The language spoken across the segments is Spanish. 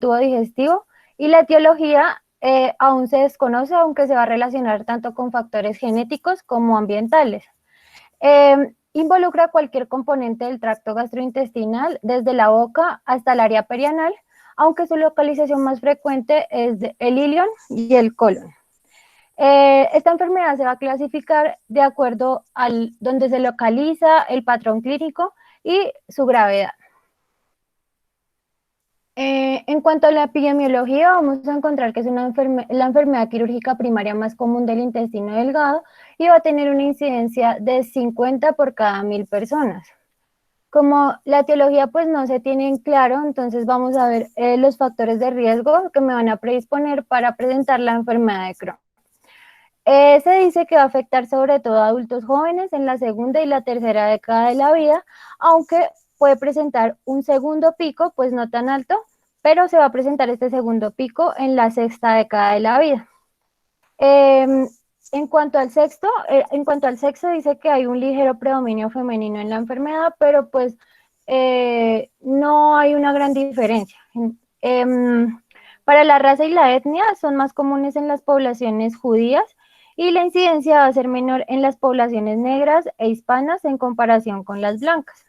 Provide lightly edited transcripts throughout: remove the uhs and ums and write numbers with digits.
tubo digestivo, y la etiología aún se desconoce, aunque se va a relacionar tanto con factores genéticos como ambientales. Involucra cualquier componente del tracto gastrointestinal, desde la boca hasta el área perianal, aunque su localización más frecuente es el ilion y el colon. Esta enfermedad se va a clasificar de acuerdo al donde se localiza, el patrón clínico y su gravedad. En cuanto a la epidemiología, vamos a encontrar que es la enfermedad quirúrgica primaria más común del intestino delgado y va a tener una incidencia de 50 por cada 1000 personas. Como la etiología pues no se tiene en claro, entonces vamos a ver los factores de riesgo que me van a predisponer para presentar la enfermedad de Crohn. Se dice que va a afectar sobre todo a adultos jóvenes en la segunda y la tercera década de la vida, aunque puede presentar un segundo pico, pues no tan alto, pero se va a presentar este segundo pico en la sexta década de la vida. En cuanto al sexo, dice que hay un ligero predominio femenino en la enfermedad, pero pues no hay una gran diferencia. Para la raza y la etnia son más comunes en las poblaciones judías y la incidencia va a ser menor en las poblaciones negras e hispanas en comparación con las blancas.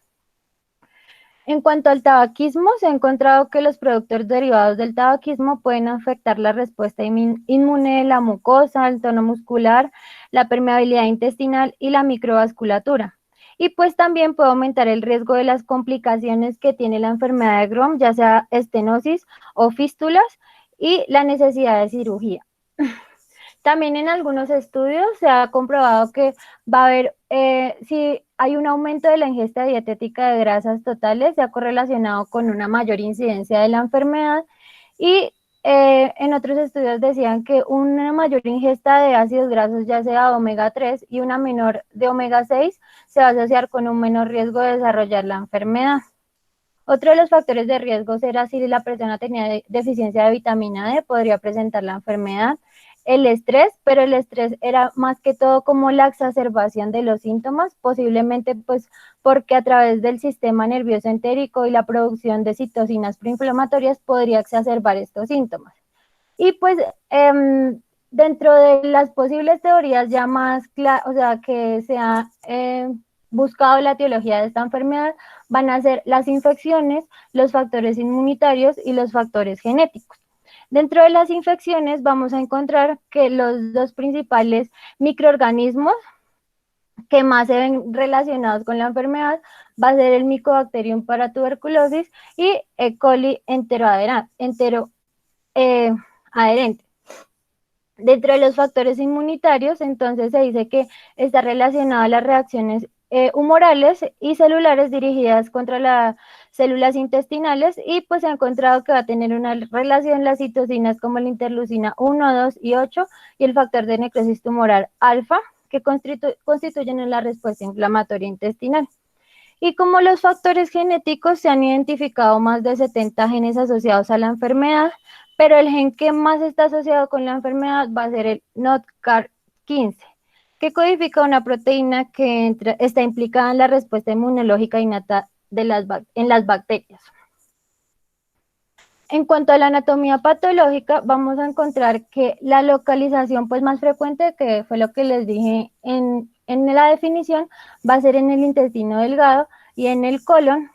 En cuanto al tabaquismo, se ha encontrado que los productos derivados del tabaquismo pueden afectar la respuesta inmune de la mucosa, el tono muscular, la permeabilidad intestinal y la microvasculatura. Y pues también puede aumentar el riesgo de las complicaciones que tiene la enfermedad de Crohn, ya sea estenosis o fístulas, y la necesidad de cirugía. También en algunos estudios se ha comprobado que va a haber, si hay un aumento de la ingesta dietética de grasas totales, se ha correlacionado con una mayor incidencia de la enfermedad, y en otros estudios decían que una mayor ingesta de ácidos grasos, ya sea de omega 3 y una menor de omega 6, se va a asociar con un menor riesgo de desarrollar la enfermedad. Otro de los factores de riesgo será si la persona tenía deficiencia de vitamina D, podría presentar la enfermedad. El estrés, pero el estrés era más que todo como la exacerbación de los síntomas, posiblemente pues porque a través del sistema nervioso entérico y la producción de citocinas proinflamatorias podría exacerbar estos síntomas. Y pues dentro de las posibles teorías ya más claras, o sea, que se ha buscado la etiología de esta enfermedad, van a ser las infecciones, los factores inmunitarios y los factores genéticos. Dentro de las infecciones vamos a encontrar que los dos principales microorganismos que más se ven relacionados con la enfermedad va a ser el Mycobacterium paratuberculosis y E. coli adherente. Dentro de los factores inmunitarios, entonces se dice que está relacionado a las reacciones humorales y celulares dirigidas contra las células intestinales, y pues se ha encontrado que va a tener una relación las citocinas como la interleucina 1, 2 y 8 y el factor de necrosis tumoral alfa, que constituyen la respuesta inflamatoria intestinal. Y como los factores genéticos, se han identificado más de 70 genes asociados a la enfermedad, pero el gen que más está asociado con la enfermedad va a ser el NOTCAR15, que codifica una proteína que está implicada en la respuesta inmunológica innata en las bacterias. En cuanto a la anatomía patológica, vamos a encontrar que la localización pues más frecuente, que fue lo que les dije en la definición, va a ser en el intestino delgado y en el colon,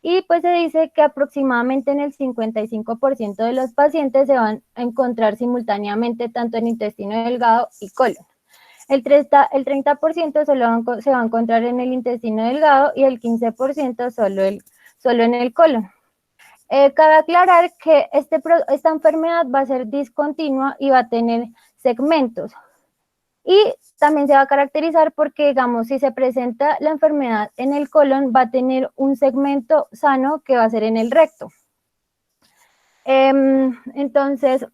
y pues se dice que aproximadamente en el 55% de los pacientes se van a encontrar simultáneamente tanto en intestino delgado y colon. El 30% solo se va a encontrar en el intestino delgado y el 15% solo en el colon. Cabe aclarar que esta enfermedad va a ser discontinua y va a tener segmentos. Y también se va a caracterizar porque, digamos, si se presenta la enfermedad en el colon, va a tener un segmento sano que va a ser en el recto. Entonces,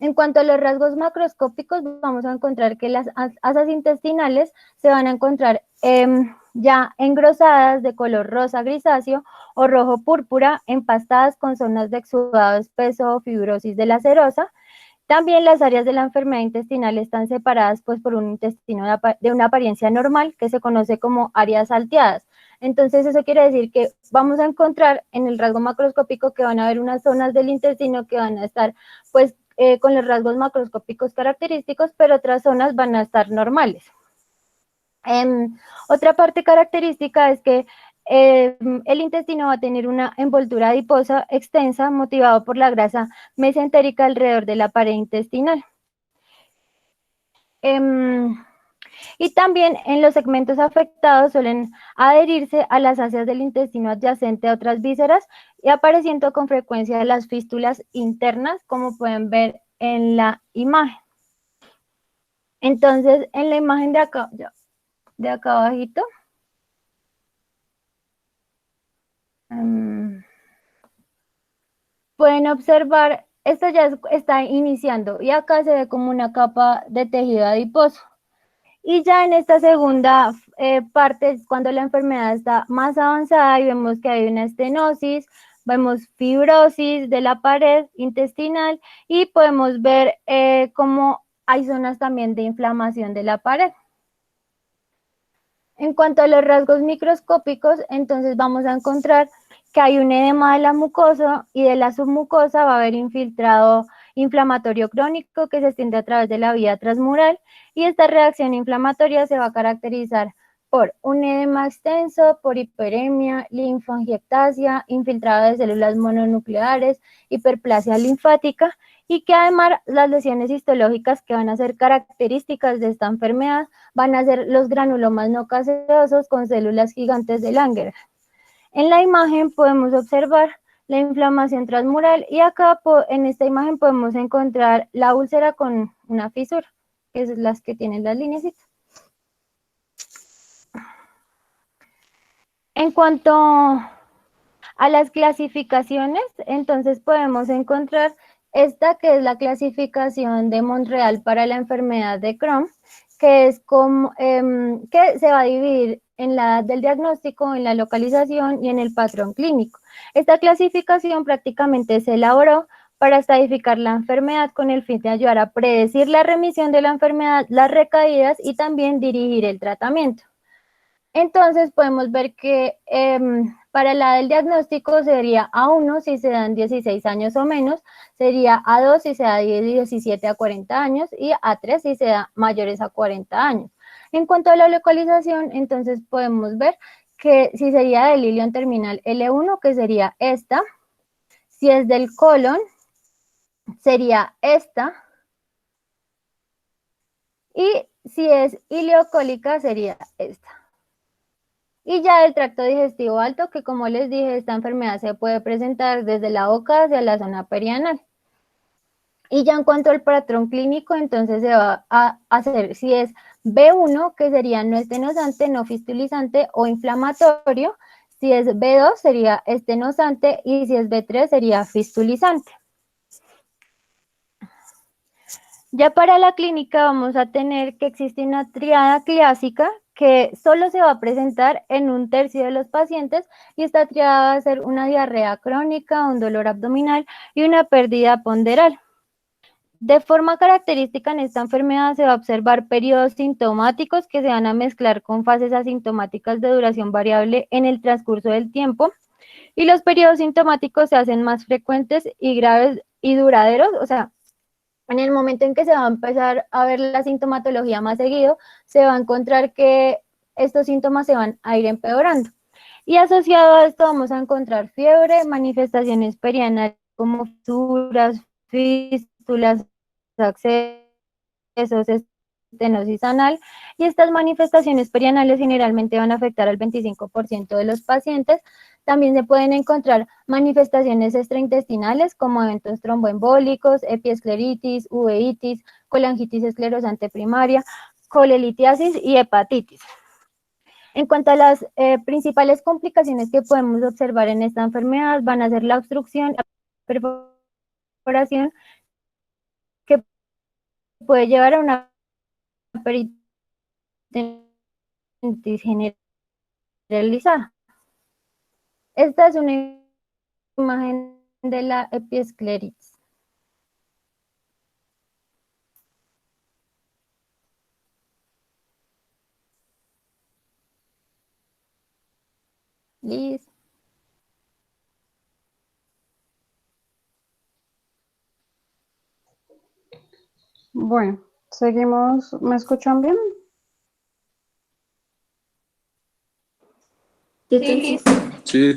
en cuanto a los rasgos macroscópicos, vamos a encontrar que las asas intestinales se van a encontrar ya engrosadas de color rosa grisáceo o rojo púrpura, empastadas con zonas de exudado espeso o fibrosis de la serosa. También las áreas de la enfermedad intestinal están separadas pues por un intestino de una apariencia normal que se conoce como áreas salteadas. Entonces eso quiere decir que vamos a encontrar en el rasgo macroscópico que van a haber unas zonas del intestino que van a estar pues con los rasgos macroscópicos característicos, pero otras zonas van a estar normales. Otra parte característica es que el intestino va a tener una envoltura adiposa extensa motivado por la grasa mesentérica alrededor de la pared intestinal. Y también en los segmentos afectados suelen adherirse a las fascias del intestino adyacente a otras vísceras y apareciendo con frecuencia las fístulas internas, como pueden ver en la imagen. Entonces, en la imagen de acá abajito, pueden observar, esto ya está iniciando y acá se ve como una capa de tejido adiposo. Y ya en esta segunda parte es cuando la enfermedad está más avanzada y vemos que hay una estenosis, vemos fibrosis de la pared intestinal y podemos ver cómo hay zonas también de inflamación de la pared. En cuanto a los rasgos microscópicos, entonces vamos a encontrar que hay un edema de la mucosa y de la submucosa va a haber infiltrado inflamatorio crónico que se extiende a través de la vía transmural y esta reacción inflamatoria se va a caracterizar por un edema extenso, por hiperemia, linfangiectasia, infiltrado de células mononucleares, hiperplasia linfática y que además las lesiones histológicas que van a ser características de esta enfermedad van a ser los granulomas no caseosos con células gigantes de Langerhans. En la imagen podemos observar la inflamación transmural y acá en esta imagen podemos encontrar la úlcera con una fisura, que es las que tienen las líneas. En cuanto a las clasificaciones, entonces podemos encontrar esta que es la clasificación de Montreal para la enfermedad de Crohn, que es como, que se va a dividir en la edad del diagnóstico, en la localización y en el patrón clínico. Esta clasificación prácticamente se elaboró para estadificar la enfermedad con el fin de ayudar a predecir la remisión de la enfermedad, las recaídas y también dirigir el tratamiento. Entonces podemos ver que para la del diagnóstico sería A1 si se dan 16 años o menos, sería A2 si se da de 17 a 40 años y A3 si se da mayores a 40 años. En cuanto a la localización, entonces podemos ver que si sería del ilion terminal L1, que sería esta, si es del colon, sería esta, y si es ileocólica, sería esta. Y ya el tracto digestivo alto, que como les dije, esta enfermedad se puede presentar desde la boca hacia la zona perianal. Y ya en cuanto al patrón clínico, entonces se va a hacer si es B1, que sería no estenosante, no fistulizante o inflamatorio. Si es B2, sería estenosante y si es B3, sería fistulizante. Ya para la clínica vamos a tener que existe una triada clásica que solo se va a presentar en 1/3 de los pacientes y esta triada va a ser una diarrea crónica, un dolor abdominal y una pérdida ponderal. De forma característica en esta enfermedad se va a observar periodos sintomáticos que se van a mezclar con fases asintomáticas de duración variable en el transcurso del tiempo y los periodos sintomáticos se hacen más frecuentes y graves y duraderos, o sea, en el momento en que se va a empezar a ver la sintomatología más seguido, se va a encontrar que estos síntomas se van a ir empeorando. Y asociado a esto vamos a encontrar fiebre, manifestaciones perianales como fisuras, fístulas, accesos, estenosis anal, y estas manifestaciones perianales generalmente van a afectar al 25% de los pacientes. También se pueden encontrar manifestaciones extraintestinales como eventos tromboembólicos, epiescleritis, uveitis, colangitis esclerosante primaria, colelitiasis y hepatitis. En cuanto a las principales complicaciones que podemos observar en esta enfermedad, van a ser la obstrucción, la perforación, que puede llevar a una peritonitis generalizada. Esta es una imagen de la epiescleritis. Listo. Bueno, seguimos. ¿Me escuchan bien? Sí, listo. Sí,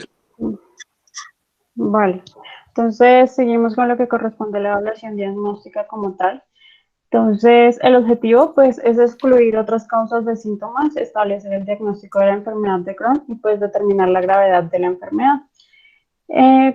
Vale. Entonces, seguimos con lo que corresponde a la evaluación diagnóstica como tal. Entonces, el objetivo, pues, es excluir otras causas de síntomas, establecer el diagnóstico de la enfermedad de Crohn y, pues, determinar la gravedad de la enfermedad.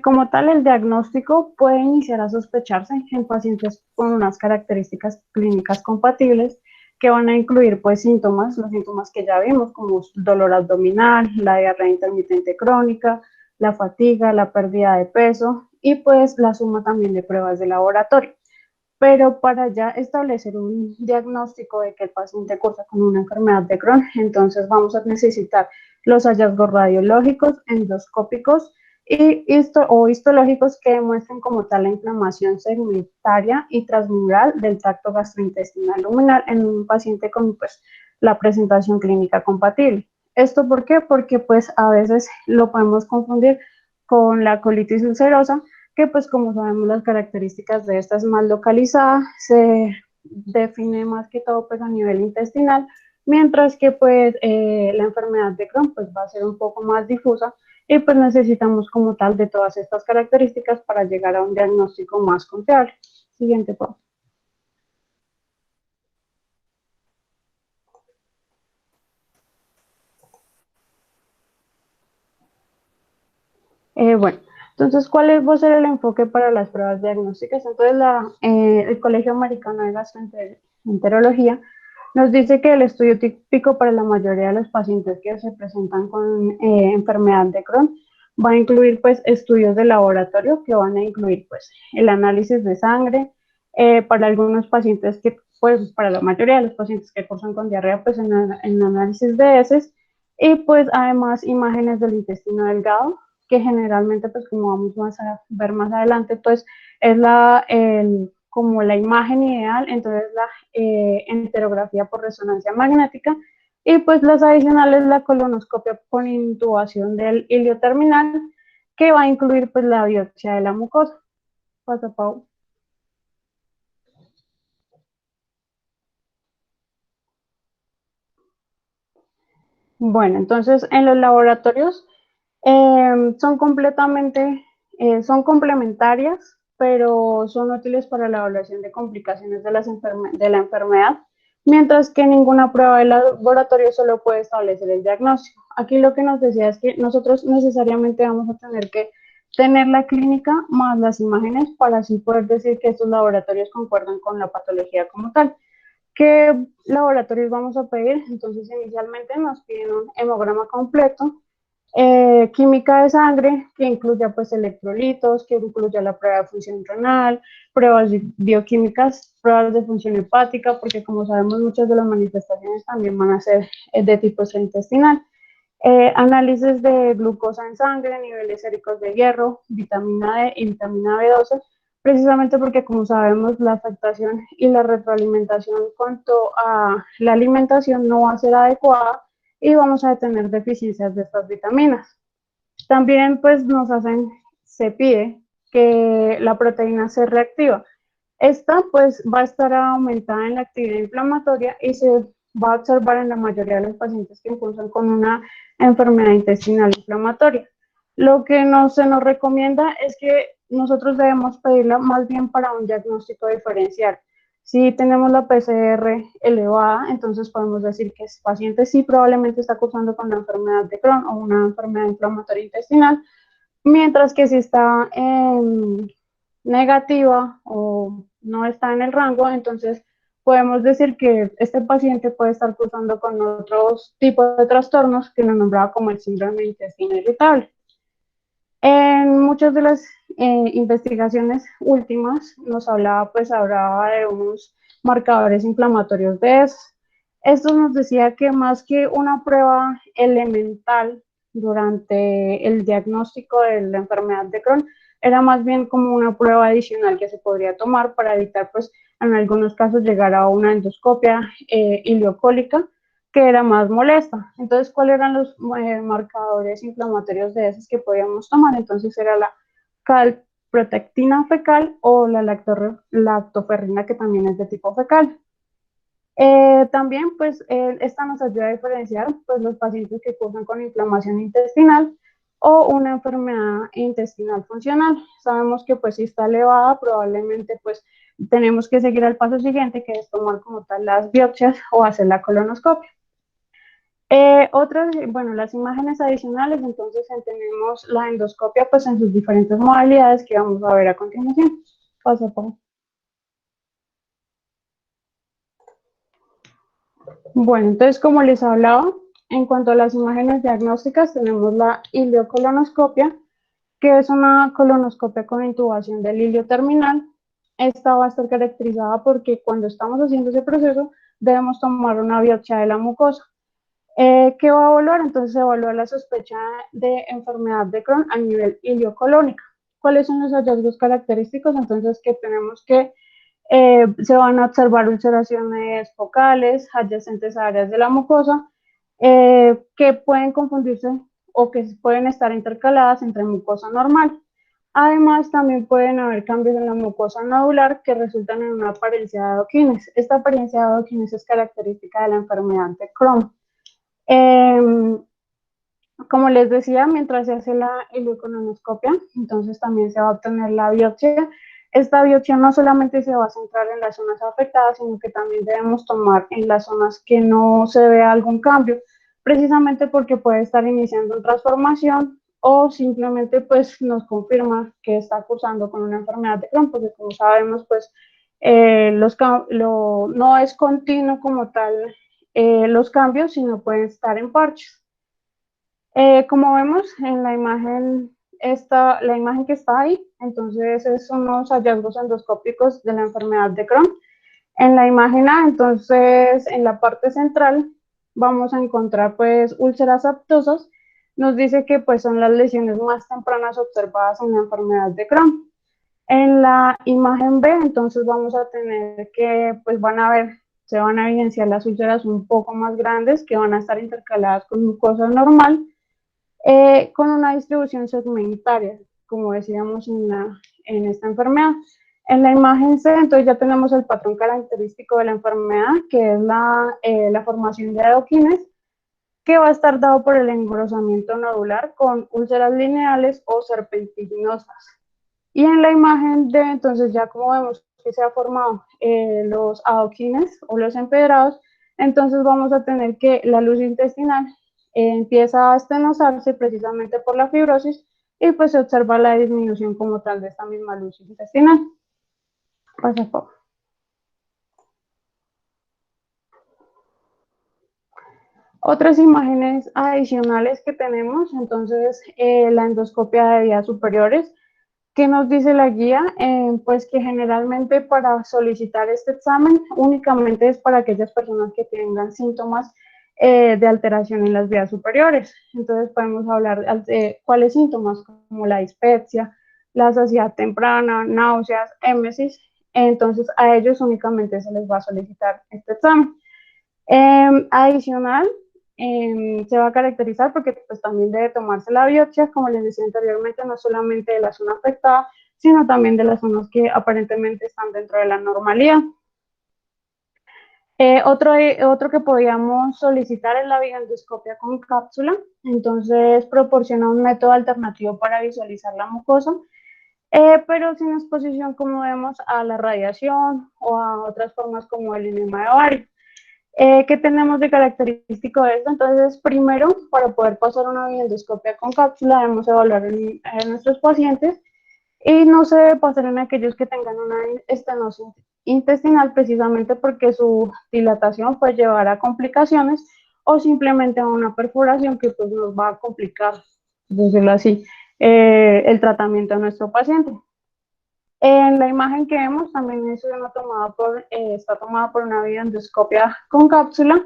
Como tal, el diagnóstico puede iniciar a sospecharse en pacientes con unas características clínicas compatibles que van a incluir pues síntomas, los síntomas que ya vimos como dolor abdominal, la diarrea intermitente crónica, la fatiga, la pérdida de peso y pues la suma también de pruebas de laboratorio. Pero para ya establecer un diagnóstico de que el paciente cursa con una enfermedad de Crohn, entonces vamos a necesitar los hallazgos radiológicos, endoscópicos o histológicos que demuestren como tal la inflamación segmentaria y transmural del tracto gastrointestinal luminal en un paciente con pues, la presentación clínica compatible. ¿Esto por qué? Porque pues a veces lo podemos confundir con la colitis ulcerosa, que pues como sabemos las características de esta es más localizada, se define más que todo pues a nivel intestinal, mientras que pues la enfermedad de Crohn pues va a ser un poco más difusa y pues necesitamos como tal de todas estas características para llegar a un diagnóstico más confiable. Siguiente, por favor. Bueno, entonces, ¿cuál va a ser el enfoque para las pruebas diagnósticas? Entonces, el Colegio Americano de Gastroenterología nos dice que el estudio típico para la mayoría de los pacientes que se presentan con enfermedad de Crohn va a incluir pues estudios de laboratorio que van a incluir pues el análisis de sangre para algunos pacientes que pues para la mayoría de los pacientes que cursan con diarrea pues en análisis de heces y pues además imágenes del intestino delgado que generalmente, pues como vamos a ver más adelante, pues es como la imagen ideal, entonces la enterografía por resonancia magnética y pues las adicionales la colonoscopia con intubación del hilio terminal que va a incluir pues la biopsia de la mucosa. Pasa, Pau. Bueno, entonces en los laboratorios son son complementarias, pero son útiles para la evaluación de complicaciones de la enfermedad, mientras que ninguna prueba de laboratorio solo puede establecer el diagnóstico. Aquí lo que nos decía es que nosotros necesariamente vamos a tener que tener la clínica más las imágenes para así poder decir que estos laboratorios concuerdan con la patología como tal. ¿Qué laboratorios vamos a pedir? Entonces, inicialmente nos piden un hemograma completo, química de sangre, que incluya pues electrolitos, que incluya la prueba de función renal, pruebas bioquímicas, pruebas de función hepática, porque como sabemos muchas de las manifestaciones también van a ser de tipo intestinal. Análisis de glucosa en sangre, niveles séricos de hierro, vitamina D y vitamina B12, precisamente porque como sabemos la afectación y la retroalimentación en cuanto a la alimentación no va a ser adecuada y vamos a tener deficiencias de estas vitaminas. También pues se pide que la proteína C reactiva. Esta pues va a estar aumentada en la actividad inflamatoria y se va a observar en la mayoría de los pacientes que cursan con una enfermedad intestinal inflamatoria. Lo que no se nos recomienda es que nosotros debemos pedirla más bien para un diagnóstico diferencial. Si tenemos la PCR elevada, entonces podemos decir que ese paciente sí probablemente está cursando con la enfermedad de Crohn o una enfermedad inflamatoria intestinal, mientras que si está negativa o no está en el rango, entonces podemos decir que este paciente puede estar cursando con otros tipos de trastornos que nos nombraba como el síndrome de intestino irritable. En muchas de las investigaciones últimas nos hablaba de unos marcadores inflamatorios de esos. Esto nos decía que más que una prueba elemental durante el diagnóstico de la enfermedad de Crohn, era más bien como una prueba adicional que se podría tomar para evitar, pues, en algunos casos llegar a una endoscopia ileocólica, que era más molesta. Entonces, ¿cuáles eran los marcadores inflamatorios de esos que podíamos tomar? Entonces, era la calprotectina fecal o la lactoferrina, que también es de tipo fecal. También, pues, esta nos ayuda a diferenciar, pues, los pacientes que cursan con inflamación intestinal o una enfermedad intestinal funcional. Sabemos que, pues, si está elevada, probablemente, pues, tenemos que seguir al paso siguiente, que es tomar como tal las biopsias o hacer la colonoscopia. Bueno, las imágenes adicionales, entonces tenemos la endoscopia, pues, en sus diferentes modalidades que vamos a ver a continuación. Pasa por. Bueno, entonces, como les hablaba, en cuanto a las imágenes diagnósticas, tenemos la ileocolonoscopia, que es una colonoscopia con intubación del ilio terminal. Esta va a estar caracterizada porque cuando estamos haciendo ese proceso, debemos tomar una biopsia de la mucosa. ¿Qué va a evaluar? Entonces, se evalúa la sospecha de enfermedad de Crohn a nivel iliocolónica. ¿Cuáles son los hallazgos característicos? Entonces, que tenemos que se van a observar ulceraciones focales adyacentes a áreas de la mucosa que pueden confundirse o que pueden estar intercaladas entre mucosa normal. Además, también pueden haber cambios en la mucosa nodular que resultan en una apariencia de adoquines. Esta apariencia de adoquines es característica de la enfermedad de Crohn. Como les decía, mientras se hace la ileocolonoscopia, entonces también se va a obtener la biopsia. Esta biopsia no solamente se va a centrar en las zonas afectadas, sino que también debemos tomar en las zonas que no se vea algún cambio, precisamente porque puede estar iniciando una transformación o simplemente pues nos confirma que está cursando con una enfermedad de Crohn, porque como sabemos pues no es continuo como tal los cambios, sino pueden estar en parches. Como vemos en la imagen, la imagen que está ahí, entonces son unos hallazgos endoscópicos de la enfermedad de Crohn. En la imagen A, entonces en la parte central vamos a encontrar pues úlceras aptosas. Nos dice que pues son las lesiones más tempranas observadas en la enfermedad de Crohn. En la imagen B, entonces vamos a tener que pues se van a evidenciar las úlceras un poco más grandes que van a estar intercaladas con mucosa normal con una distribución segmentaria, como decíamos en esta enfermedad. En la imagen C, entonces ya tenemos el patrón característico de la enfermedad, que es la formación de adoquines, que va a estar dado por el engrosamiento nodular con úlceras lineales o serpentinosas. Y en la imagen D, entonces ya como vemos que se han formado los adoquines o los empedrados, entonces vamos a tener que la luz intestinal empieza a estenosarse precisamente por la fibrosis y pues se observa la disminución como tal de esta misma luz intestinal. Pasa por. Otras imágenes adicionales que tenemos, entonces la endoscopia de vías superiores. ¿Qué nos dice la guía? Pues que generalmente para solicitar este examen únicamente es para aquellas personas que tengan síntomas de alteración en las vías superiores. Entonces podemos hablar de cuáles síntomas, como la dispepsia, la saciedad temprana, náuseas, émesis. Entonces a ellos únicamente se les va a solicitar este examen. Adicional, se va a caracterizar porque pues, también debe tomarse la biopsia, como les decía anteriormente, no solamente de la zona afectada, sino también de las zonas que aparentemente están dentro de la normalidad. Otro que podíamos solicitar es la videoendoscopia con cápsula, entonces proporciona un método alternativo para visualizar la mucosa, pero sin exposición, como vemos, a la radiación o a otras formas como el enema de ovario. ¿Qué tenemos de característico de esto? Entonces, primero, para poder pasar una videoendoscopia con cápsula, debemos evaluar en nuestros pacientes y no se debe pasar en aquellos que tengan una estenosis intestinal, precisamente porque su dilatación puede llevar a complicaciones o simplemente a una perforación que pues nos va a complicar, decirlo así, el tratamiento de nuestro paciente. En la imagen que vemos también está tomada por una videoendoscopia con cápsula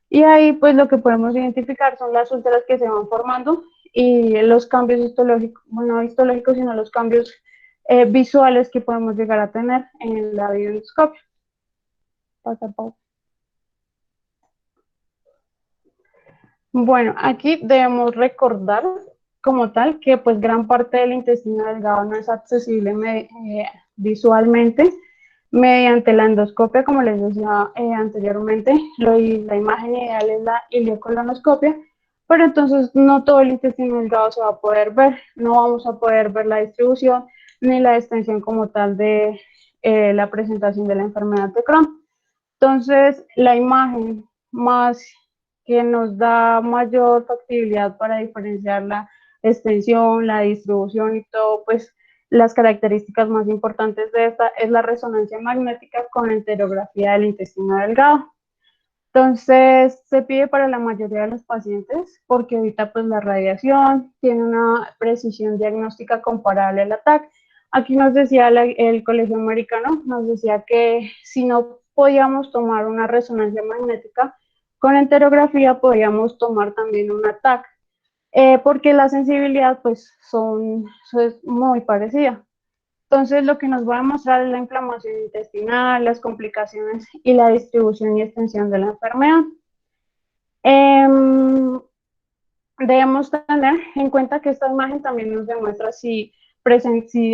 y ahí pues lo que podemos identificar son las úlceras que se van formando y los cambios histológicos, bueno, no histológicos, sino los cambios visuales que podemos llegar a tener en la videoendoscopia. Pasa, Pau. Bueno, aquí debemos recordar como tal que pues gran parte del intestino delgado no es accesible visualmente mediante la endoscopia, como les decía anteriormente. La imagen ideal es la ileocolonoscopia, pero entonces no todo el intestino delgado se va a poder ver, no vamos a poder ver la distribución ni la extensión como tal de la presentación de la enfermedad de Crohn. Entonces, la imagen más que nos da mayor factibilidad para diferenciar la extensión, la distribución y todo, pues las características más importantes de esta es la resonancia magnética con enterografía del intestino delgado. Entonces, se pide para la mayoría de los pacientes porque evita pues la radiación, tiene una precisión diagnóstica comparable al ATAC. Aquí nos decía el Colegio Americano, nos decía que si no podíamos tomar una resonancia magnética con enterografía, podíamos tomar también un ATAC, porque la sensibilidad pues es muy parecida. Entonces, lo que nos va a mostrar es la inflamación intestinal, las complicaciones y la distribución y extensión de la enfermedad. Eh, Debemos tener en cuenta que esta imagen también nos demuestra si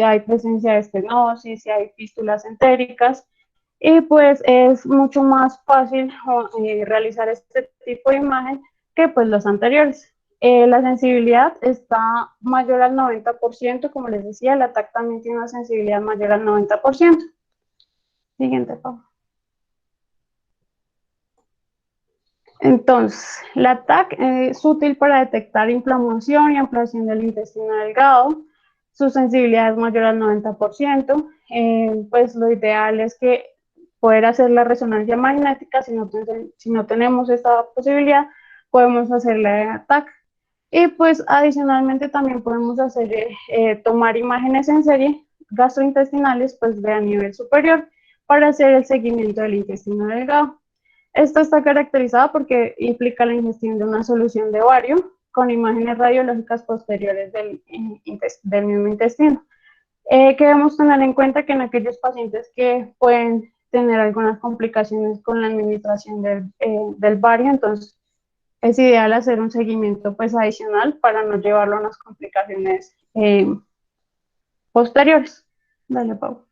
hay presencia de estenosis, si hay fístulas entéricas, y pues es mucho más fácil realizar este tipo de imagen que pues los anteriores. La sensibilidad está mayor al 90%, como les decía, el ATAC también tiene una sensibilidad mayor al 90%. Siguiente, Pau. Entonces, la TAC es útil para detectar inflamación y ampliación del intestino delgado. Su sensibilidad es mayor al 90%. Pues lo ideal es que poder hacer la resonancia magnética. Si no tenemos esta posibilidad, podemos hacer la TAC. Y pues adicionalmente también podemos hacer, tomar imágenes en serie gastrointestinales pues de a nivel superior para hacer el seguimiento del intestino delgado. Esto está caracterizado porque implica la ingestión de una solución de bario con imágenes radiológicas posteriores del mismo intestino. Que debemos tener en cuenta que en aquellos pacientes que pueden tener algunas complicaciones con la administración del bario, entonces es ideal hacer un seguimiento pues adicional para no llevarlo a unas complicaciones posteriores. Dale, Pau.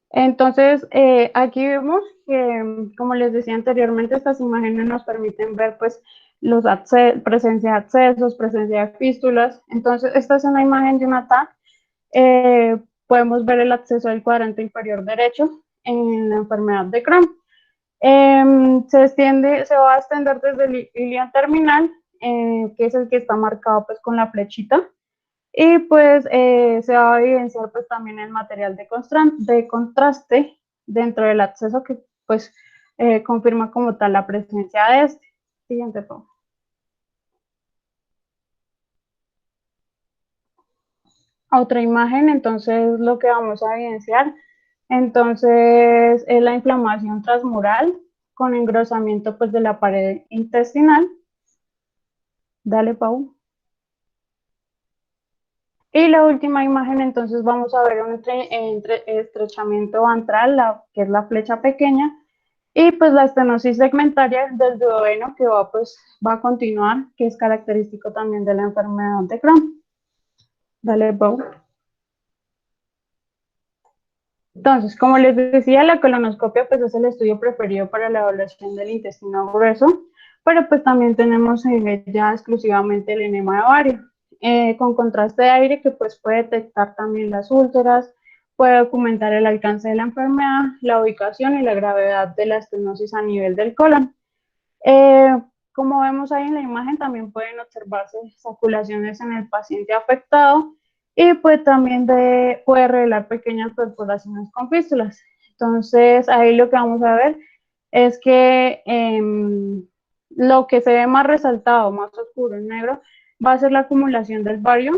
Entonces, aquí vemos que, como les decía anteriormente, estas imágenes nos permiten ver pues presencia de accesos, presencia de fístulas. Entonces, esta es una imagen de una TAC. Podemos ver el acceso del cuadrante inferior derecho en la enfermedad de Crohn. Se va a extender desde el ilion terminal, que es el que está marcado pues con la flechita. Y pues se va a evidenciar pues también el material de contraste dentro del acceso que pues confirma como tal la presencia de este. Siguiente, por favor. Otra imagen, entonces lo que vamos a evidenciar, entonces es la inflamación transmural con engrosamiento pues de la pared intestinal. Dale, Pau. Y la última imagen, entonces vamos a ver un estrechamiento ventral, que es la flecha pequeña, y pues la estenosis segmentaria del duodeno que va a continuar, que es característico también de la enfermedad de Crohn. Dale, Pau. Entonces, como les decía, la colonoscopia pues es el estudio preferido para la evaluación del intestino grueso, pero pues también tenemos ya exclusivamente el enema de ovario, con contraste de aire que pues puede detectar también las úlceras, puede documentar el alcance de la enfermedad, la ubicación y la gravedad de la estenosis a nivel del colon. Eh, Como vemos ahí en la imagen, también pueden observarse saculaciones en el paciente afectado y pues también puede revelar pequeñas perforaciones con fístulas. Entonces, ahí lo que vamos a ver es que lo que se ve más resaltado, más oscuro en negro, va a ser la acumulación del bario,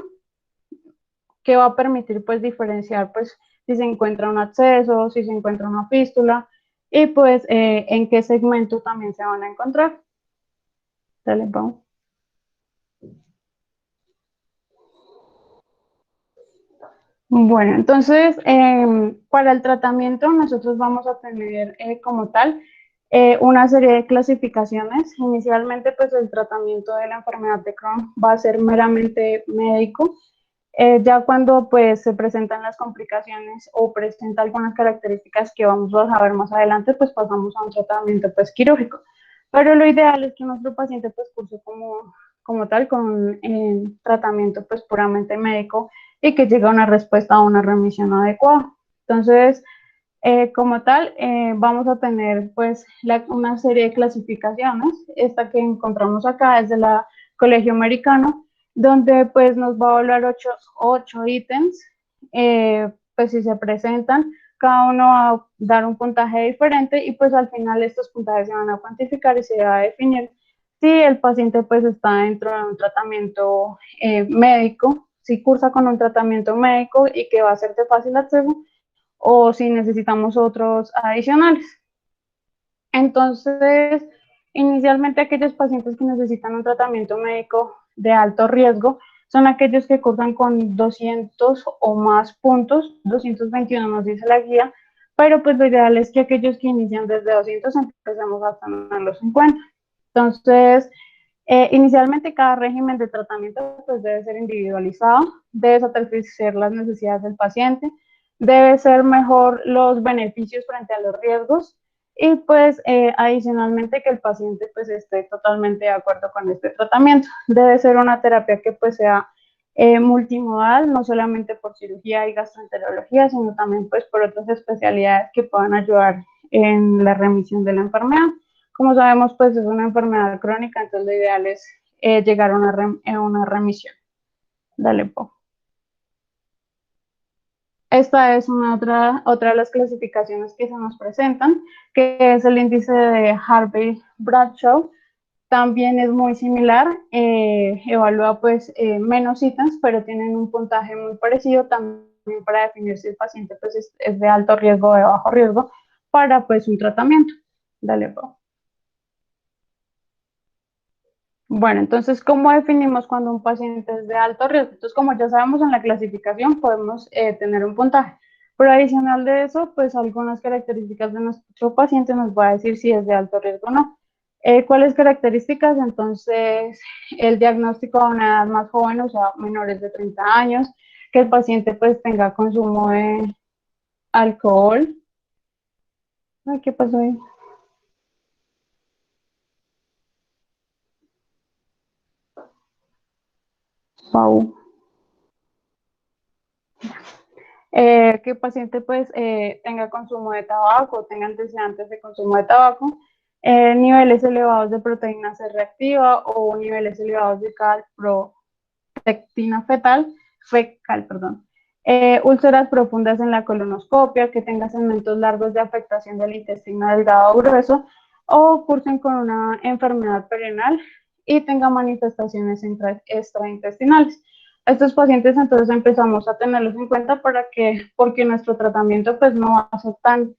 que va a permitir pues diferenciar pues si se encuentra un acceso, si se encuentra una fístula y pues en qué segmento también se van a encontrar. Dale, vamos. Bueno, entonces, para el tratamiento nosotros vamos a tener como tal una serie de clasificaciones. Inicialmente, pues el tratamiento de la enfermedad de Crohn va a ser meramente médico. Ya cuando pues se presentan las complicaciones o presenta algunas características que vamos a ver más adelante, pues pasamos a un tratamiento pues quirúrgico. Pero lo ideal es que nuestro paciente pues curse como tal con tratamiento pues puramente médico y que llegue a una respuesta a una remisión adecuada. Entonces, como tal, vamos a tener pues una serie de clasificaciones. Esta que encontramos acá es de la Colegio Americano, donde pues nos va a hablar ocho ítems, pues si se presentan, cada uno va a dar un puntaje diferente y pues al final estos puntajes se van a cuantificar y se va a definir si el paciente pues está dentro de un tratamiento médico, si cursa con un tratamiento médico y que va a ser de fácil acceso o si necesitamos otros adicionales. Entonces, inicialmente aquellos pacientes que necesitan un tratamiento médico de alto riesgo son aquellos que cursan con 200 o más puntos, 221 nos dice la guía, pero pues lo ideal es que aquellos que inician desde 200 empecemos hasta los 50. Entonces, inicialmente cada régimen de tratamiento pues debe ser individualizado, debe satisfacer las necesidades del paciente, debe ser mejor los beneficios frente a los riesgos y pues adicionalmente que el paciente pues esté totalmente de acuerdo con este tratamiento. Debe ser una terapia que pues sea multimodal, no solamente por cirugía y gastroenterología, sino también pues por otras especialidades que puedan ayudar en la remisión de la enfermedad. Como sabemos, pues es una enfermedad crónica, entonces lo ideal es llegar a una remisión. Dale, Po. Esta es otra de las clasificaciones que se nos presentan, que es el índice de Harvey-Bradshaw. También es muy similar, evalúa pues menos ítems, pero tienen un puntaje muy parecido también para definir si el paciente pues es de alto riesgo o de bajo riesgo para pues un tratamiento. Dale, Po. Bueno, entonces, ¿cómo definimos cuando un paciente es de alto riesgo? Entonces, como ya sabemos en la clasificación, podemos tener un puntaje. Pero adicional de eso, pues algunas características de nuestro paciente nos va a decir si es de alto riesgo o no. ¿Cuáles características? Entonces, el diagnóstico a una edad más joven, o sea, menores de 30 años, que el paciente pues tenga consumo de alcohol. Ay, ¿qué pasó ahí? Pau. Que el paciente pues tenga consumo de tabaco, tenga antecedentes de consumo de tabaco, niveles elevados de proteína C reactiva o niveles elevados de calprotectina fecal, perdón. Úlceras profundas en la colonoscopia, que tenga segmentos largos de afectación del intestino delgado o grueso, o cursen con una enfermedad perineal y tenga manifestaciones extraintestinales. Estos pacientes entonces empezamos a tenerlos en cuenta porque nuestro tratamiento pues no va a ser tan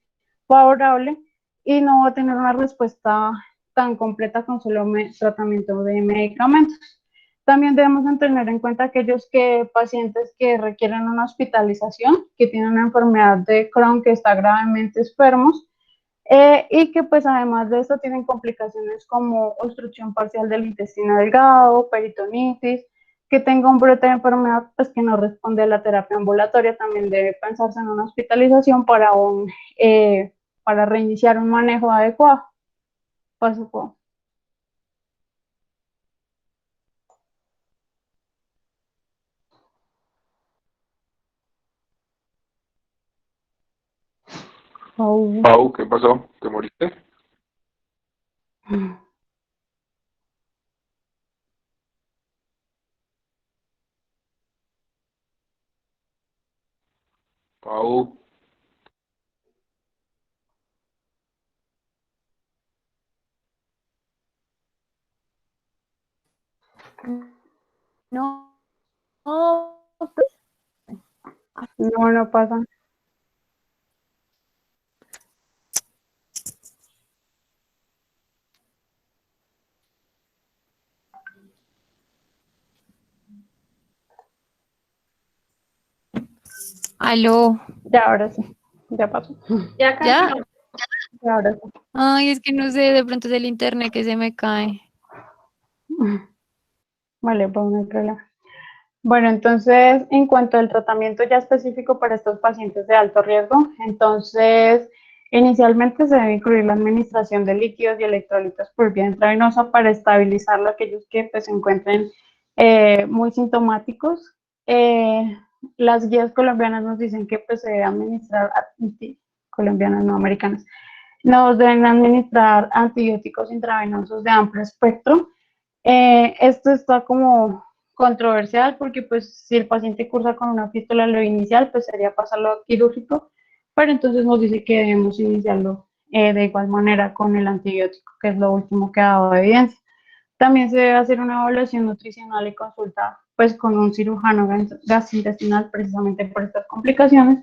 favorable y no va a tener una respuesta tan completa con solo tratamiento de medicamentos. También debemos tener en cuenta aquellos pacientes que requieren una hospitalización, que tienen una enfermedad de Crohn que está gravemente enfermos, y que pues además de esto tienen complicaciones como obstrucción parcial del intestino delgado, peritonitis, que tenga un brote de enfermedad pues que no responde a la terapia ambulatoria, también debe pensarse en una hospitalización para reiniciar un manejo adecuado. Paso por. Oh. Pau, ¿qué pasó? ¿Te moriste? Pau, No, no, pues, No, no pasa. Aló, Ya, ahora sí. Ya pasó. Ya ¿ya? casi. Ya, ahora sí. Ay, es que no sé, de pronto es el internet que se me cae. Vale, pues no hay problema. Bueno, entonces, en cuanto al tratamiento ya específico para estos pacientes de alto riesgo, entonces, inicialmente se debe incluir la administración de líquidos y electrolitos por vía intravenosa para estabilizarlo a aquellos que pues, se encuentren muy sintomáticos. Las guías colombianas nos dicen que pues, se debe administrar, colombianas no americanas, nos deben administrar antibióticos intravenosos de amplio espectro. Esto está como controversial porque pues si el paciente cursa con una fístula lo inicial pues sería pasarlo a quirúrgico, pero entonces nos dice que debemos iniciarlo de igual manera con el antibiótico, que es lo último que ha dado evidencia. También se debe hacer una evaluación nutricional y consulta pues con un cirujano gastrointestinal precisamente por estas complicaciones.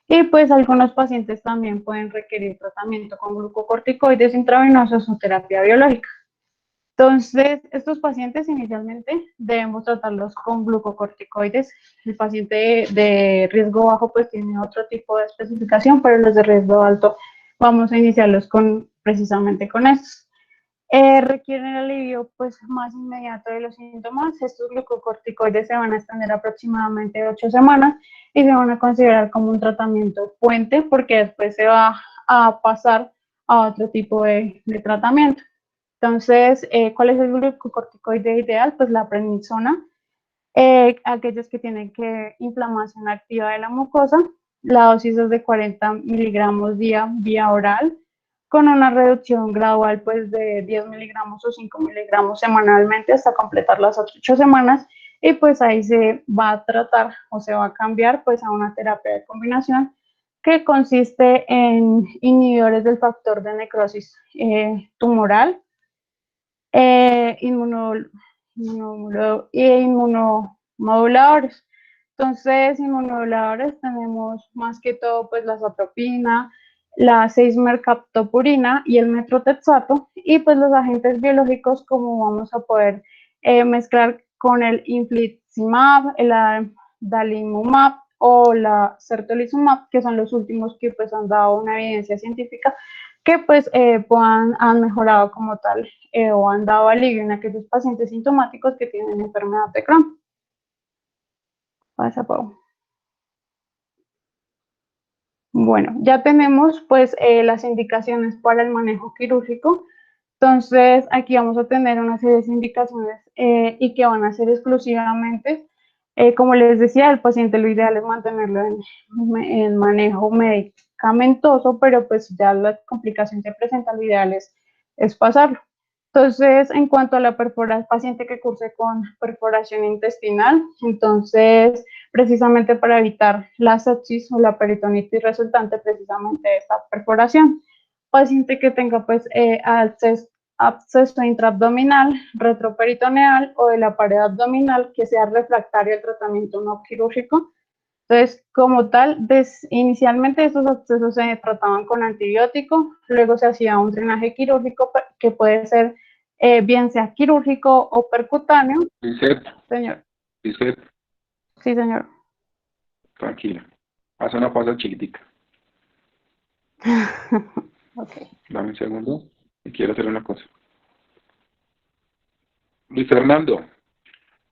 Y pues algunos pacientes también pueden requerir tratamiento con glucocorticoides intravenosos o terapia biológica. Entonces, estos pacientes inicialmente debemos tratarlos con glucocorticoides. El paciente de riesgo bajo pues tiene otro tipo de especificación, pero los de riesgo alto vamos a iniciarlos precisamente con estos. Requieren el alivio pues más inmediato de los síntomas. Estos glucocorticoides se van a extender aproximadamente 8 semanas y se van a considerar como un tratamiento puente porque después se va a pasar a otro tipo de tratamiento. Entonces, ¿cuál es el glucocorticoide ideal? Pues la prednisona, aquellos que tienen inflamación activa de la mucosa. La dosis es de 40 miligramos día vía oral, con una reducción gradual pues de 10 miligramos o 5 miligramos semanalmente hasta completar las 8 semanas. Y pues ahí se va a tratar o se va a cambiar pues a una terapia de combinación que consiste en inhibidores del factor de necrosis tumoral, inmunomoduladores. Entonces, inmunomoduladores tenemos más que todo pues la atropina, la 6-mercaptopurina y el metrotexato, y pues los agentes biológicos como vamos a poder mezclar con el infliximab, el adalimumab o la certolizumab, que son los últimos que pues han dado una evidencia científica que pues han mejorado como tal o han dado alivio en aquellos pacientes sintomáticos que tienen enfermedad de Crohn. Pasa, Pau. Bueno, ya tenemos pues las indicaciones para el manejo quirúrgico. Entonces, aquí vamos a tener una serie de indicaciones y que van a ser exclusivamente, como les decía, el paciente lo ideal es mantenerlo en manejo medicamentoso, pero pues ya la complicación se presenta, lo ideal es pasarlo. Entonces, en cuanto a la perforación, paciente que curse con perforación intestinal, entonces, precisamente para evitar la sepsis o la peritonitis resultante precisamente de esta perforación. Paciente que tenga pues absceso intraabdominal, retroperitoneal o de la pared abdominal que sea refractario al tratamiento no quirúrgico. Entonces, como tal, inicialmente estos abscesos se trataban con antibiótico, luego se hacía un drenaje quirúrgico que puede ser bien sea quirúrgico o percutáneo. Lisette, Señor. Lisette, Sí, señor. tranquila. Haz una pausa chiquitica. Ok. Dame un segundo y quiero hacer una cosa. Luis Fernando.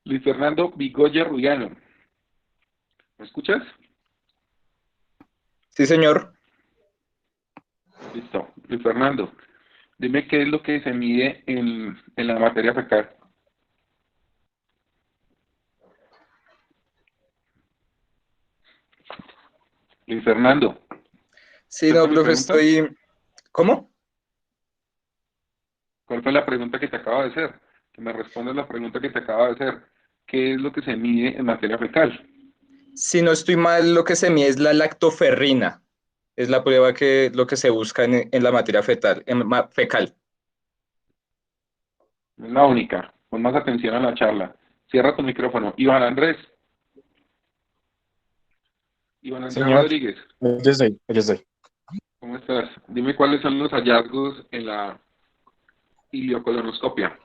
Luis Fernando Vigoya Rubiano. ¿Me escuchas? Sí, señor. Listo. Luis Fernando, dime qué es lo que se mide en la materia fecal. Luis Fernando, Sí, ¿cuál no, fue mi profe, pregunta? ¿Cómo? ¿Cuál fue la pregunta que te acabo de hacer? Que me respondas la pregunta que te acabo de hacer. ¿Qué es lo que se mide en materia fecal? Si no estoy mal, lo que se mide es la lactoferrina. Es la prueba que lo que se busca en la materia fecal. Es la única. Pon más atención a la charla. Cierra tu micrófono. Iván Andrés. Iván Andrés Señor, Rodríguez. yo estoy. ¿Cómo estás? Dime cuáles son los hallazgos en la ileocolonoscopia.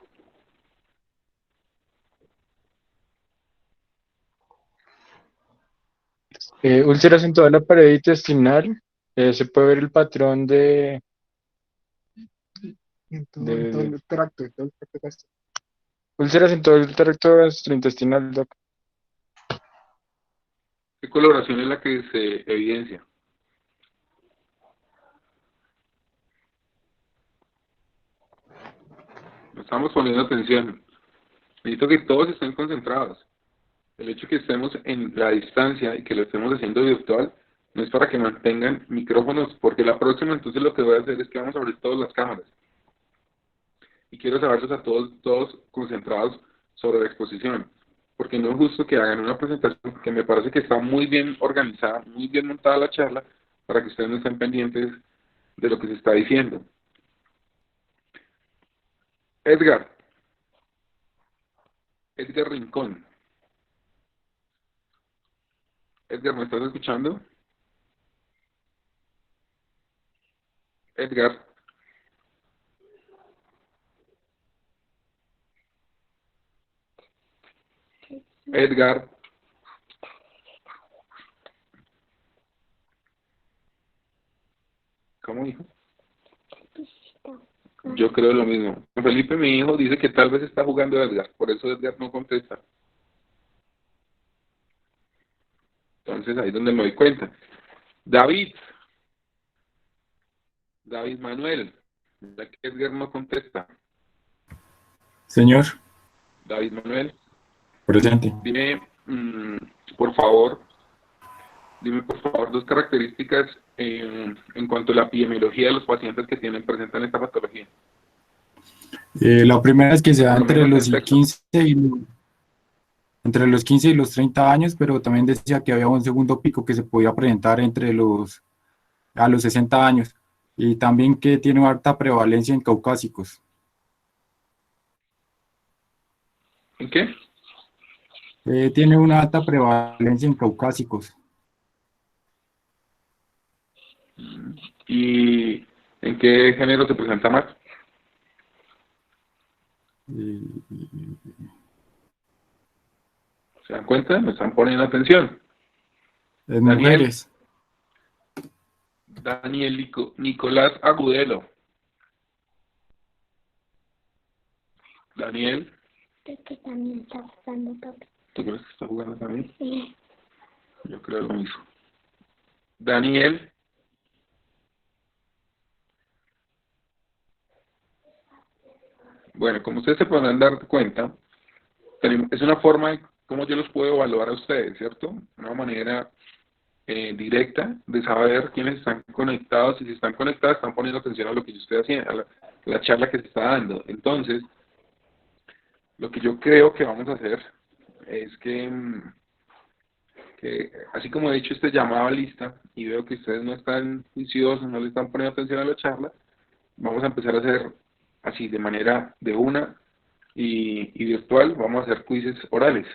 Úlceras en toda la pared intestinal. Se puede ver el patrón todo de el tracto, todo el tracto gástrico. úlceras en todo el tracto gastrointestinal, doc. ¿Qué coloración es la que se evidencia? No estamos poniendo atención. Necesito que todos estén concentrados. El hecho de que estemos en la distancia y que lo estemos haciendo virtual no es para que mantengan micrófonos, porque la próxima entonces lo que voy a hacer es que vamos a abrir todas las cámaras. Y quiero saberlos a todos concentrados sobre la exposición. Porque no es justo que hagan una presentación que me parece que está muy bien organizada, muy bien montada la charla, para que ustedes no estén pendientes de lo que se está diciendo. Edgar Rincón. Edgar, ¿me estás escuchando? Edgar. Edgar. ¿Cómo dijo? Yo creo lo mismo. Felipe, mi hijo, dice que tal vez está jugando Edgar, por eso Edgar no contesta. Entonces ahí es donde me doy cuenta. David Manuel, ya que Edgar no contesta. Señor, David Manuel, presente. dime, por favor, dos características en cuanto a la epidemiología de los pacientes que presentan esta patología. La primera es que se da Por lo entre menos los en texto. 15 y los 30 años, pero también decía que había un segundo pico que se podía presentar a los 60 años, y también que tiene una alta prevalencia en caucásicos. ¿En qué? Tiene una alta prevalencia en caucásicos. ¿Y en qué género se presenta más? Eh, ¿Se dan cuenta? ¿Me están poniendo atención? en Daniel. mujeres. Nicolás Agudelo. Daniel. Creo que también está jugando, papi. ¿Tú crees que está jugando también? Sí. Yo creo lo mismo. Daniel. Bueno, como ustedes se podrán dar cuenta, es una forma de cómo yo los puedo evaluar a ustedes, ¿cierto? Una manera directa de saber quiénes están conectados, y si están conectados están poniendo atención a lo que yo estoy haciendo, a la charla que se está dando. Entonces, lo que yo creo que vamos a hacer es que así como he hecho este llamado a lista y veo que ustedes no están juiciosos, no le están poniendo atención a la charla, vamos a empezar a hacer así de manera de una y virtual, vamos a hacer quizzes orales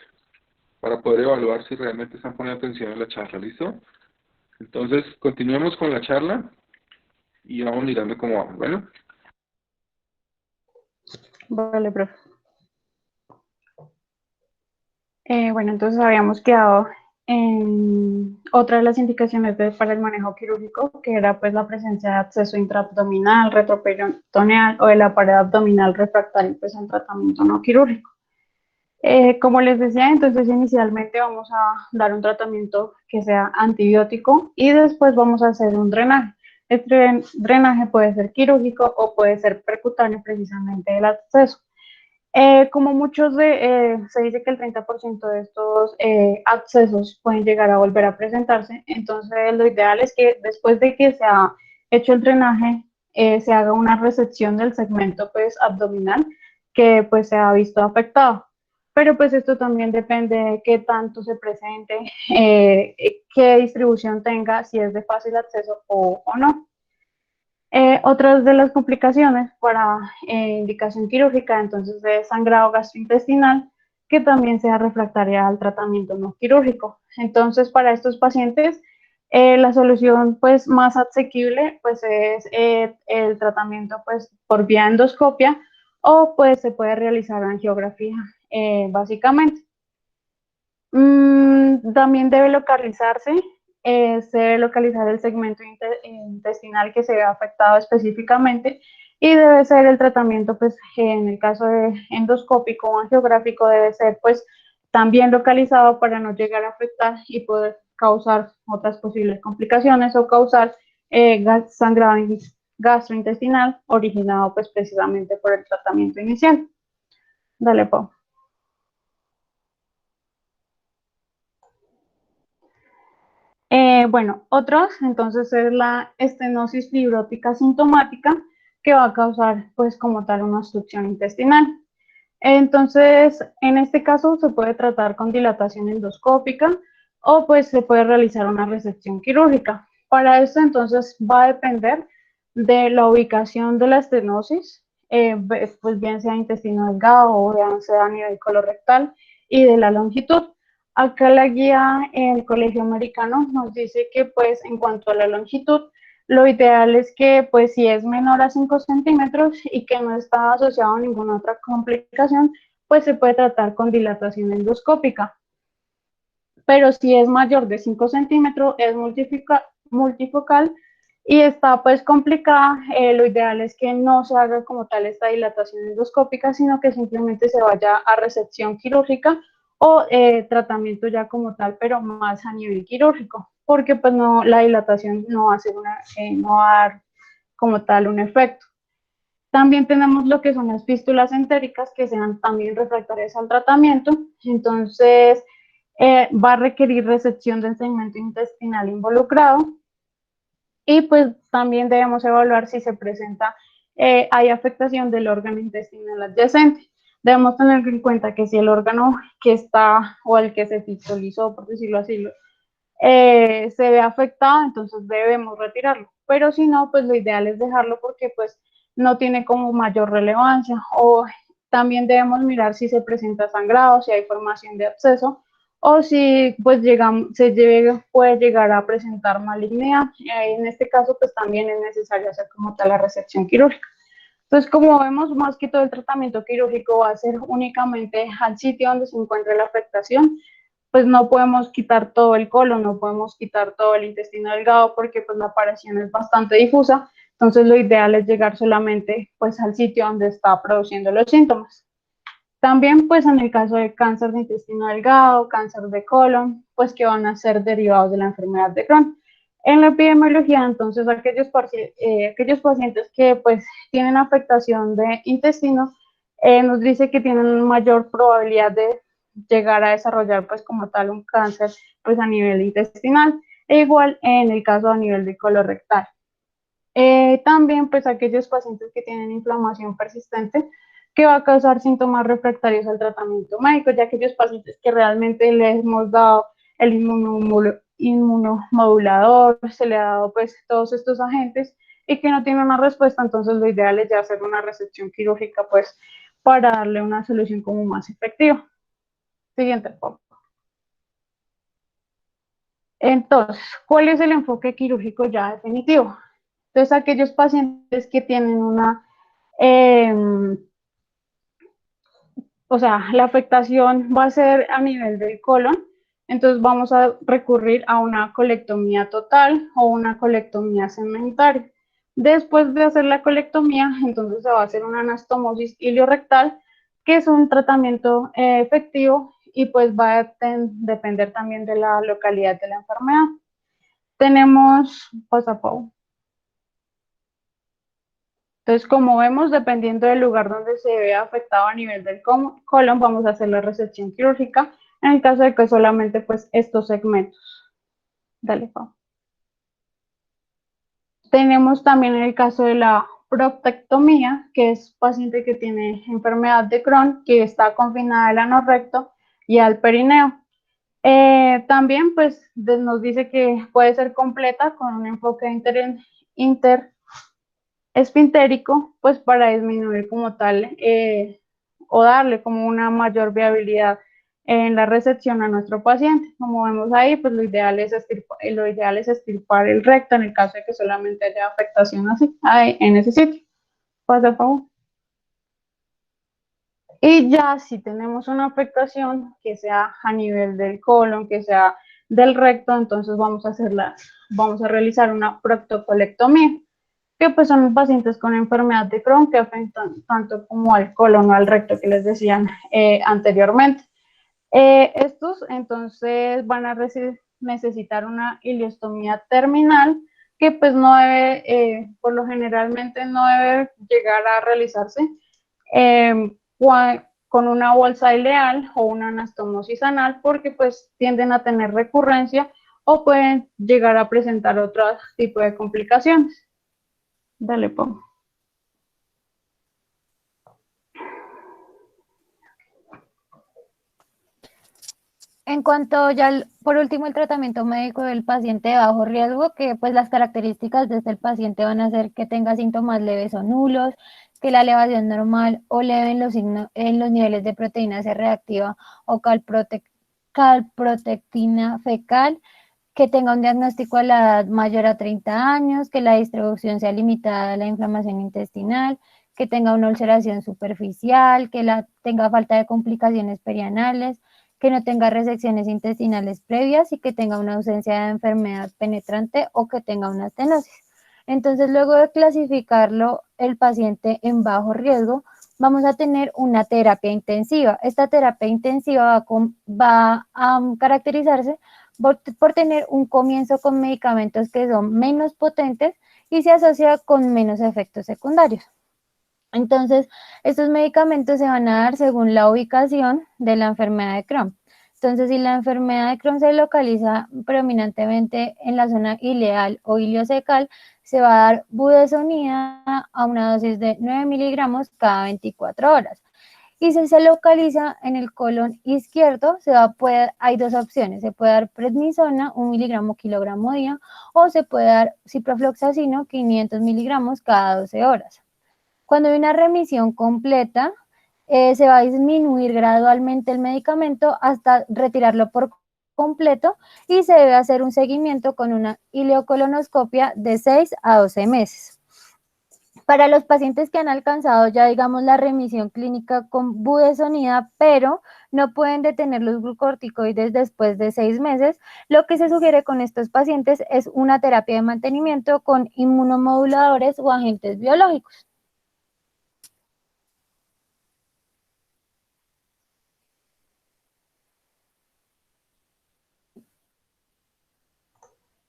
para poder evaluar si realmente están poniendo atención a la charla. ¿Listo? Entonces, continuemos con la charla y vamos mirando cómo vamos. Bueno. Vale, profe. Bueno, entonces habíamos quedado en otra de las indicaciones para el manejo quirúrgico, que era pues la presencia de absceso intraabdominal, retroperitoneal o de la pared abdominal refractaria pues en tratamiento no quirúrgico. Como les decía, entonces inicialmente vamos a dar un tratamiento que sea antibiótico y después vamos a hacer un drenaje. Este drenaje puede ser quirúrgico o puede ser percutáneo precisamente del absceso. Como se dice que el 30% de estos abscesos pueden llegar a volver a presentarse, entonces lo ideal es que después de que se ha hecho el drenaje, se haga una resección del segmento pues, abdominal que pues, se ha visto afectado. Pero pues esto también depende de qué tanto se presente, qué distribución tenga, si es de fácil acceso o no. Otras de las complicaciones para indicación quirúrgica, entonces de sangrado gastrointestinal, que también sea refractaria al tratamiento no quirúrgico. Entonces, para estos pacientes, la solución pues más asequible pues es el tratamiento pues por vía endoscopia o pues se puede realizar angiografía básicamente. También debe localizarse, se debe localizar el segmento intestinal que se ve afectado específicamente y debe ser el tratamiento, pues en el caso de endoscópico o angiográfico debe ser pues también localizado para no llegar a afectar y poder causar otras posibles complicaciones o causar sangrado gastrointestinal originado pues precisamente por el tratamiento inicial. Dale, Pau. Bueno, otros, entonces es la estenosis fibrótica sintomática que va a causar pues como tal una obstrucción intestinal. Entonces, en este caso se puede tratar con dilatación endoscópica o pues se puede realizar una resección quirúrgica. Para esto entonces va a depender de la ubicación de la estenosis, pues bien sea intestino delgado o bien sea a nivel colorectal y de la longitud. Acá la guía en el Colegio Americano nos dice que pues en cuanto a la longitud, lo ideal es que pues si es menor a 5 centímetros y que no está asociado a ninguna otra complicación, pues se puede tratar con dilatación endoscópica. Pero si es mayor de 5 centímetros, es multifocal y está pues complicada, lo ideal es que no se haga como tal esta dilatación endoscópica, sino que simplemente se vaya a resección quirúrgica o tratamiento ya como tal, pero más a nivel quirúrgico, porque pues no, la dilatación no va a ser no va a dar como tal un efecto. También tenemos lo que son las fístulas entéricas que sean también refractarias al tratamiento, entonces va a requerir resección del segmento intestinal involucrado y pues también debemos evaluar si se presenta, hay afectación del órgano intestinal adyacente. Debemos tener en cuenta que si el órgano que está o el que se fistulizó, por decirlo así, se ve afectado, entonces debemos retirarlo. Pero si no, pues lo ideal es dejarlo porque pues no tiene como mayor relevancia. O también debemos mirar si se presenta sangrado, si hay formación de absceso o si pues puede llegar a presentar malignidad. En este caso pues también es necesario hacer como tal la resección quirúrgica. Entonces, como vemos, más que todo el tratamiento quirúrgico va a ser únicamente al sitio donde se encuentre la afectación, pues no podemos quitar todo el colon, no podemos quitar todo el intestino delgado porque pues la aparición es bastante difusa, entonces lo ideal es llegar solamente pues al sitio donde está produciendo los síntomas. También pues en el caso de cáncer de intestino delgado, cáncer de colon, pues que van a ser derivados de la enfermedad de Crohn. En la epidemiología, entonces, aquellos pacientes que pues tienen afectación de intestino, nos dice que tienen mayor probabilidad de llegar a desarrollar pues como tal un cáncer pues a nivel intestinal, e igual en el caso a nivel de colorectal. También pues aquellos pacientes que tienen inflamación persistente que va a causar síntomas refractarios al tratamiento médico, ya aquellos pacientes que realmente les hemos dado el inmunomodulador, se le ha dado pues todos estos agentes y que no tienen una respuesta, entonces lo ideal es ya hacer una resección quirúrgica pues para darle una solución como más efectiva. Siguiente, por favor. Entonces, ¿cuál es el enfoque quirúrgico ya definitivo? Entonces, aquellos pacientes que tienen una, o sea, la afectación va a ser a nivel del colon, entonces vamos a recurrir a una colectomía total o una colectomía segmentaria. Después de hacer la colectomía, entonces se va a hacer una anastomosis iliorectal, que es un tratamiento efectivo y pues va a depender también de la localidad de la enfermedad. Tenemos, pasa Pau. Entonces, como vemos, dependiendo del lugar donde se vea afectado a nivel del colon, vamos a hacer la resección quirúrgica en el caso de que solamente pues estos segmentos. Dale, Pau. Tenemos también el caso de la proctectomía, que es paciente que tiene enfermedad de Crohn, que está confinada al ano recto y al perineo. También pues nos dice que puede ser completa con un enfoque esfintérico, pues para disminuir como tal o darle como una mayor viabilidad en la recepción a nuestro paciente. Como vemos ahí, pues lo ideal es extirpar el recto en el caso de que solamente haya afectación así, ahí, en ese sitio. Pasa, por favor. Y ya si tenemos una afectación que sea a nivel del colon, que sea del recto, entonces vamos a realizar una proctocolectomía, que pues son pacientes con enfermedad de Crohn que afectan tanto como al colon o al recto que les decían anteriormente. Estos entonces van a necesitar una ileostomía terminal que pues no debe, por lo generalmente no debe llegar a realizarse eh, con una bolsa ileal o una anastomosis anal porque pues tienden a tener recurrencia o pueden llegar a presentar otro tipo de complicaciones. Dale, Pau. En cuanto ya, por último, el tratamiento médico del paciente de bajo riesgo, que pues las características de este paciente van a ser que tenga síntomas leves o nulos, que la elevación normal o leve en los niveles de proteína C reactiva o calprotectina fecal, que tenga un diagnóstico a la edad mayor a 30 años, que la distribución sea limitada a la inflamación intestinal, que tenga una ulceración superficial, que tenga falta de complicaciones perianales, que no tenga resecciones intestinales previas y que tenga una ausencia de enfermedad penetrante o que tenga una estenosis. Entonces, luego de clasificarlo el paciente en bajo riesgo, vamos a tener una terapia intensiva. Esta terapia intensiva va a caracterizarse por tener un comienzo con medicamentos que son menos potentes y se asocia con menos efectos secundarios. Entonces, estos medicamentos se van a dar según la ubicación de la enfermedad de Crohn. Entonces, si la enfermedad de Crohn se localiza predominantemente en la zona ileal o iliocecal, se va a dar budesonida a una dosis de 9 miligramos cada 24 horas. Y si se localiza en el colon izquierdo, hay dos opciones. Se puede dar prednisona, 1 miligramo kilogramo día, o se puede dar ciprofloxacino, 500 miligramos cada 12 horas. Cuando hay una remisión completa, se va a disminuir gradualmente el medicamento hasta retirarlo por completo y se debe hacer un seguimiento con una ileocolonoscopia de 6 a 12 meses. Para los pacientes que han alcanzado ya, digamos, la remisión clínica con budesonida, pero no pueden detener los glucorticoides después de 6 meses, lo que se sugiere con estos pacientes es una terapia de mantenimiento con inmunomoduladores o agentes biológicos.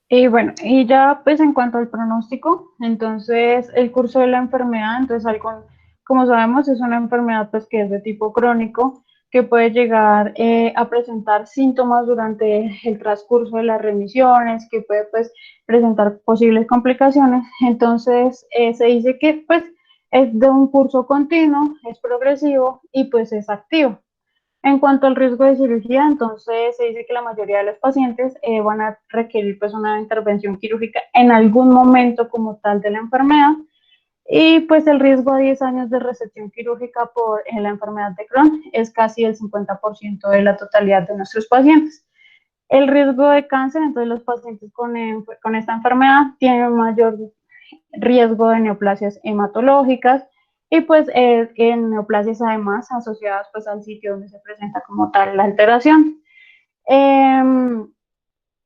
Y bueno, y ya pues en cuanto al pronóstico, entonces el curso de la enfermedad, entonces como sabemos es una enfermedad pues que es de tipo crónico, que puede llegar a presentar síntomas durante el transcurso de las remisiones, que puede pues presentar posibles complicaciones, entonces se dice que pues es de un curso continuo, es progresivo y pues es activo. En cuanto al riesgo de cirugía, entonces se dice que la mayoría de los pacientes van a requerir pues una intervención quirúrgica en algún momento como tal de la enfermedad y pues el riesgo a 10 años de resección quirúrgica por la enfermedad de Crohn es casi el 50% de la totalidad de nuestros pacientes. El riesgo de cáncer, entonces los pacientes con esta enfermedad tienen mayor riesgo de neoplasias hematológicas y pues en neoplasias además asociadas pues al sitio donde se presenta como tal la alteración.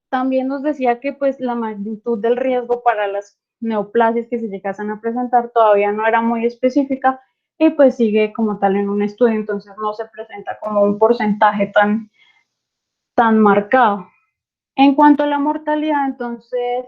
También nos decía que pues la magnitud del riesgo para las neoplasias que se llegasen a presentar todavía no era muy específica y pues sigue como tal en un estudio, entonces no se presenta como un porcentaje tan marcado. En cuanto a la mortalidad, entonces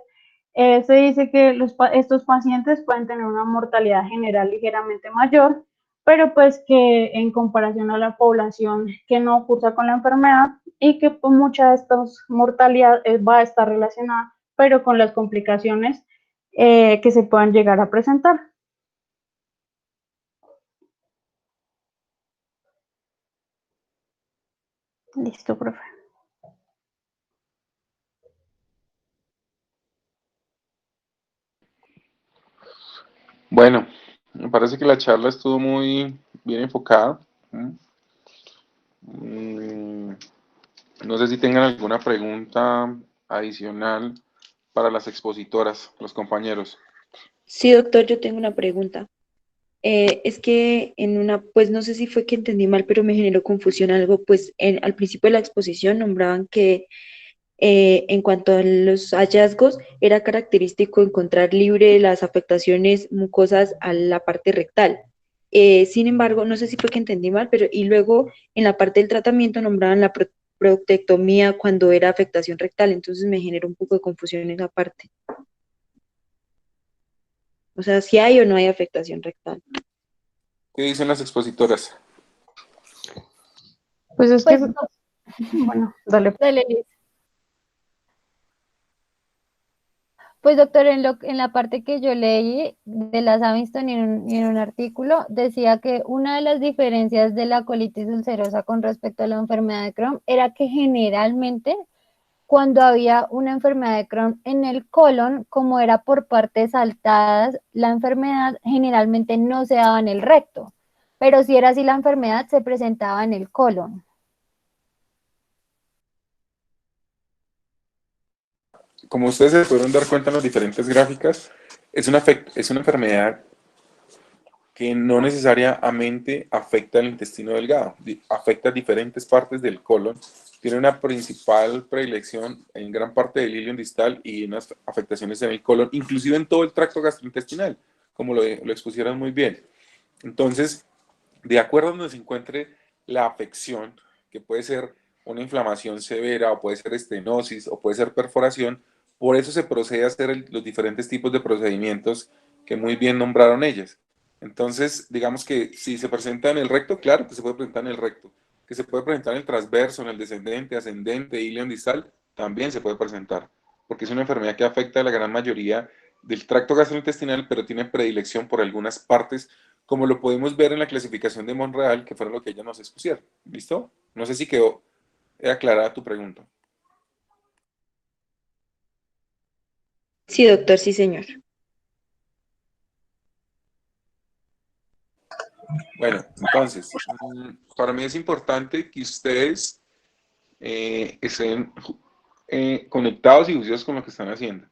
se dice que estos pacientes pueden tener una mortalidad general ligeramente mayor, pero pues que en comparación a la población que no cursa con la enfermedad y que pues, mucha de estas mortalidades va a estar relacionada, pero con las complicaciones que se puedan llegar a presentar. Listo, profe. Bueno, me parece que la charla estuvo muy bien enfocada. No sé si tengan alguna pregunta adicional para las expositoras, los compañeros. Sí, doctor, yo tengo una pregunta. Es que en una, pues no sé si fue que entendí mal, pero me generó confusión algo, pues al principio de la exposición nombraban que en cuanto a los hallazgos, era característico encontrar libre las afectaciones mucosas a la parte rectal. Sin embargo, no sé si fue que entendí mal, pero y luego en la parte del tratamiento nombraban la prostatectomía cuando era afectación rectal, entonces me generó un poco de confusión en esa parte. O sea, si hay o no hay afectación rectal. ¿Qué dicen las expositoras? Pues es Pues, que, bueno, dale. dale, Liz. Pues doctor, en la parte que yo leí de las Aviston y en un artículo, decía que una de las diferencias de la colitis ulcerosa con respecto a la enfermedad de Crohn era que generalmente cuando había una enfermedad de Crohn en el colon, como era por partes saltadas, la enfermedad generalmente no se daba en el recto, pero si era así la enfermedad se presentaba en el colon. Como ustedes se pudieron dar cuenta en las diferentes gráficas, es una enfermedad que no necesariamente afecta al intestino delgado, afecta diferentes partes del colon, tiene una principal predilección en gran parte del ilion distal y unas afectaciones en el colon, inclusive en todo el tracto gastrointestinal, como lo expusieron muy bien. Entonces, de acuerdo a donde se encuentre la afección, que puede ser una inflamación severa o puede ser estenosis o puede ser perforación, por eso se procede a hacer los diferentes tipos de procedimientos que muy bien nombraron ellas. Entonces, digamos que si se presenta en el recto, claro que se puede presentar en el recto, que se puede presentar en el transverso, en el descendente, ascendente, ilion distal, también se puede presentar, porque es una enfermedad que afecta a la gran mayoría del tracto gastrointestinal, pero tiene predilección por algunas partes, como lo podemos ver en la clasificación de Monreal, que fue lo que ella nos expusieron. ¿Listo? No sé si quedó aclarada tu pregunta. Sí, doctor, sí, señor. Bueno, entonces, para mí es importante que ustedes estén conectados y juiciosos con lo que están haciendo,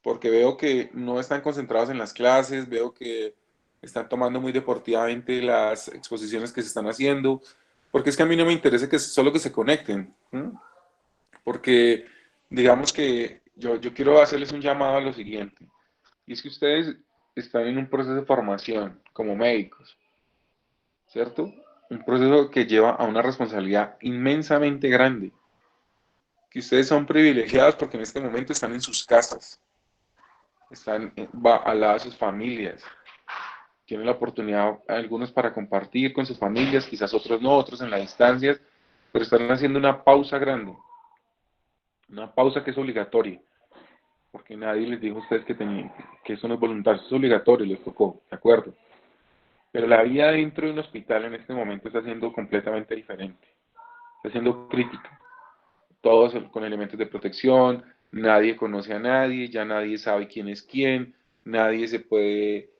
porque veo que no están concentrados en las clases, veo que están tomando muy deportivamente las exposiciones que se están haciendo, porque es que a mí no me interesa que solo que se conecten, ¿sí? Porque digamos que yo quiero hacerles un llamado a lo siguiente, y es que ustedes están en un proceso de formación como médicos, ¿cierto? Un proceso que lleva a una responsabilidad inmensamente grande, que ustedes son privilegiados porque en este momento están en sus casas, están al lado de sus familias, tienen la oportunidad algunos para compartir con sus familias, quizás otros no, otros en las distancias, pero están haciendo una pausa grande, una pausa que es obligatoria, porque nadie les dijo a ustedes que eso no es voluntario, eso es obligatorio, les tocó, ¿de acuerdo? Pero la vida dentro de un hospital en este momento está siendo completamente diferente, está siendo crítica, todos con elementos de protección, nadie conoce a nadie, ya nadie sabe quién es quién, nadie se puede